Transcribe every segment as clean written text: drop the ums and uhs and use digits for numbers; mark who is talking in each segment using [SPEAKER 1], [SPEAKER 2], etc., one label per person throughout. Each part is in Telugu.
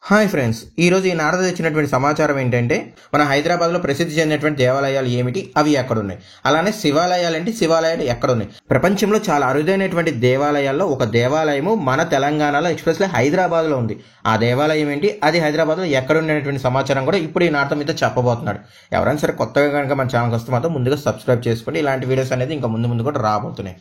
[SPEAKER 1] హాయ్ ఫ్రెండ్స్, ఈరోజు ఈ నారద తెచ్చినటువంటి సమాచారం ఏంటంటే మన హైదరాబాద్లో ప్రసిద్ధి చెందినటువంటి దేవాలయాలు ఏమిటి, అవి ఎక్కడున్నాయి, అలానే శివాలయాలు ఎక్కడున్నాయి. ప్రపంచంలో చాలా అరుదైనటువంటి దేవాలయాల్లో ఒక దేవాలయము మన తెలంగాణలో ఎక్స్ప్రెస్లీ హైదరాబాద్లో ఉంది. ఆ దేవాలయం ఏంటి, అది హైదరాబాద్లో ఎక్కడున్నటువంటి సమాచారం కూడా ఇప్పుడు ఈ నారద మీతో చెప్పబోతున్నాడు. ఎవరైనా సరే కొత్తగా కనుక మన ఛానల్కి వస్తే మాత్రం ముందుగా సబ్స్క్రైబ్ చేసుకోండి. ఇలాంటి వీడియోస్ అనేది ఇంకా ముందు కూడా రాబోతున్నాయి.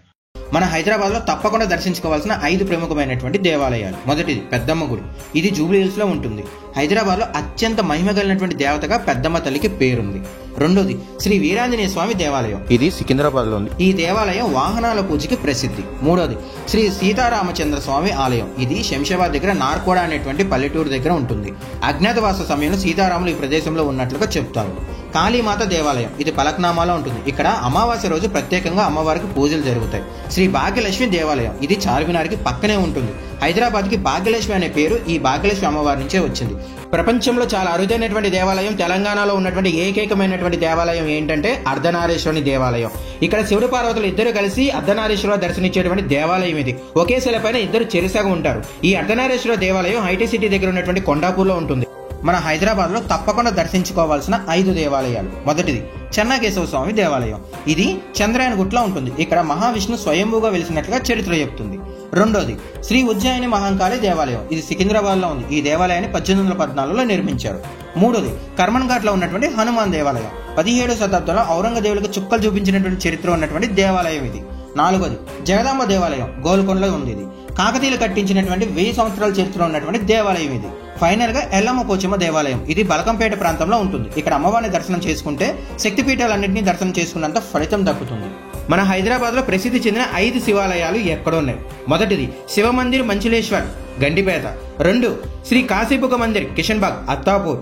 [SPEAKER 1] మన హైదరాబాద్లో తప్పకుండా దర్శించుకోవాల్సిన 5 ప్రముఖమైనటువంటి దేవాలయాలు. మొదటిది పెద్దమ్మ గుడి. ఇది జూబ్లీ హిల్స్లో ఉంటుంది. హైదరాబాద్లో అత్యంత మహిమ కలిగినటువంటి దేవతగా పెద్దమ్మ తల్లికి పేరుంది. రెండోది శ్రీ వీరాంజనేయ స్వామి దేవాలయం. ఇది సికింద్రాబాద్లో ఉంది. ఈ దేవాలయం వాహనాల పూజకి ప్రసిద్ధి. మూడోది శ్రీ సీతారామచంద్ర స్వామి ఆలయం. ఇది శంషాబాద్ దగ్గర నార్కోడా అనేటువంటి పల్లెటూరు దగ్గర ఉంటుంది. అజ్ఞాతవాస సమయంలో సీతారాములు ఈ ప్రదేశంలో ఉన్నట్లుగా చెప్తారు. కాళీమాత దేవాలయం. ఇది పలక్నామాలో ఉంటుంది. ఇక్కడ అమావాస్య రోజు ప్రత్యేకంగా అమ్మవారికి పూజలు జరుగుతాయి. శ్రీ భాగ్యలక్ష్మి దేవాలయం. ఇది చార్మినార్కి పక్కనే ఉంటుంది. హైదరాబాద్కి భాగ్యలక్ష్మి అనే పేరు ఈ భాగ్యలక్ష్మి అమ్మవారి నుంచే వచ్చింది. ప్రపంచంలో చాలా అరుదైనటువంటి దేవాలయం, తెలంగాణలో ఉన్నటువంటి ఏకైకమైనటువంటి దేవాలయం ఏంటంటే అర్ధనారీశ్వరుని దేవాలయం. ఇక్కడ శివుడు పార్వతులు ఇద్దరు కలిసి అర్ధనారీశ్వర దర్శనించేటువంటి దేవాలయం ఇది. ఒకే శిలపైన ఇద్దరు చెరిసగా ఉంటారు. ఈ అర్ధనారీశ్వర దేవాలయం హైటెక్ సిటీ దగ్గర ఉన్నటువంటి కొండాపూర్లో ఉంటుంది. మన హైదరాబాద్లో తప్పకుండా దర్శించుకోవాల్సిన 5 దేవాలయాలు. మొదటిది చెన్నకేశవ స్వామి దేవాలయం. ఇది చంద్రాయణగుట్లో ఉంటుంది. ఇక్కడ మహావిష్ణు స్వయంభూగా వెలిసినట్లుగా చరిత్ర చెప్తుంది. రెండోది శ్రీ ఉజ్జయిని మహంకాళి దేవాలయం. ఇది సికింద్రాబాద్లో ఉంది. ఈ దేవాలయాన్ని 1814లో నిర్మించారు. మూడోది కర్మన్ ఘాట్లో ఉన్నటువంటి హనుమాన్ దేవాలయం. 17వ శతాబ్దంలో ఔరంగజేబులకు చుక్కలు చూపించినటువంటి చరిత్ర ఉన్నటువంటి దేవాలయం ఇది. నాలుగోది జగదాంబ దేవాలయం. గోల్కొండలో ఉంది. ఇది కాకతీయులు కట్టించినటువంటి 1000 సంవత్సరాల చరిత్ర ఉన్నటువంటి దేవాలయం ఇది. ఫైనల్ గా ఎల్లమ్మ పోచమ్మ దేవాలయం. ఇది బలకంపేట ప్రాంతంలో ఉంటుంది. ఇక్కడ అమ్మవారిని దర్శనం చేసుకుంటే శక్తిపీఠాలన్నింటినీ దర్శనం చేసుకున్నంత ఫలితం దక్కుతుంది. మన హైదరాబాద్ లో ప్రసిద్ధి చెందిన 5 శివాలయాలు ఎక్కడున్నాయి. మొదటిది శివమందిర్ మంచిలేశ్వర్ గండిపేట. 2 శ్రీ కాశీపుక మందిర్ కిషన్బాగ్ అత్తాపూర్.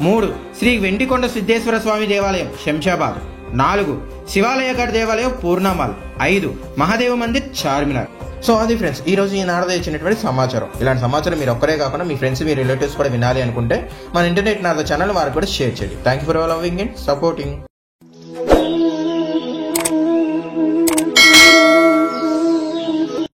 [SPEAKER 1] 3 శ్రీ వెండికొండ సిద్ధేశ్వర స్వామి దేవాలయం శంషాబాద్. 4 శివాలయగఢ్ దేవాలయం పూర్ణమాల్. 5 మహాదేవ మందిర్ చార్మినార్. సో అది ఫ్రెండ్స్, ఈ రోజు ఈ నారద ఇచ్చినటువంటి సమాచారం. ఇలాంటి సమాచారం మీరు ఒక్కరే కాకుండా మీ ఫ్రెండ్స్, మీ రిలేటివ్స్ కూడా వినాలి అనుకుంటే మన ఇంటర్నెట్ నారద ఛానల్ వారికి కూడా షేర్ చేయండి. Thank you for loving and supporting.